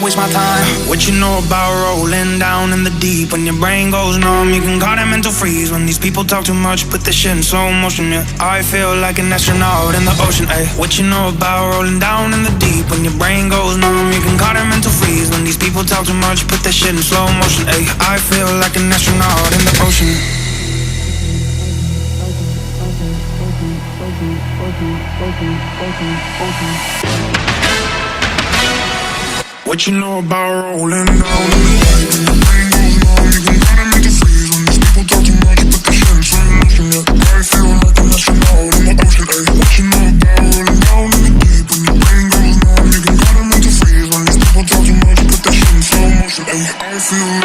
waste my time. What you know about rolling down in the deep? When your brain goes numb, you can call it mental freeze. When these people talk too much, put this shit in slow motion, yeah. I feel like an astronaut in the ocean, ayy. What you know about rolling down in the deep? When your brain goes numb, you can call it mental freeze. When these people talk too much, put this shit in slow motion, ayy. I feel like an astronaut in the ocean. What you know about rolling down in the deep? When your brain goes numb, you can call it mental freeze. When these people talk too much, put this shit in slow motion, yeah. I feel like an astronaut in the ocean, ayy. What you know about rolling down in the deep? When your brain goes numb, you can call it mental freeze. When these people talk too much, put this shit in slow motion, ayy. I feel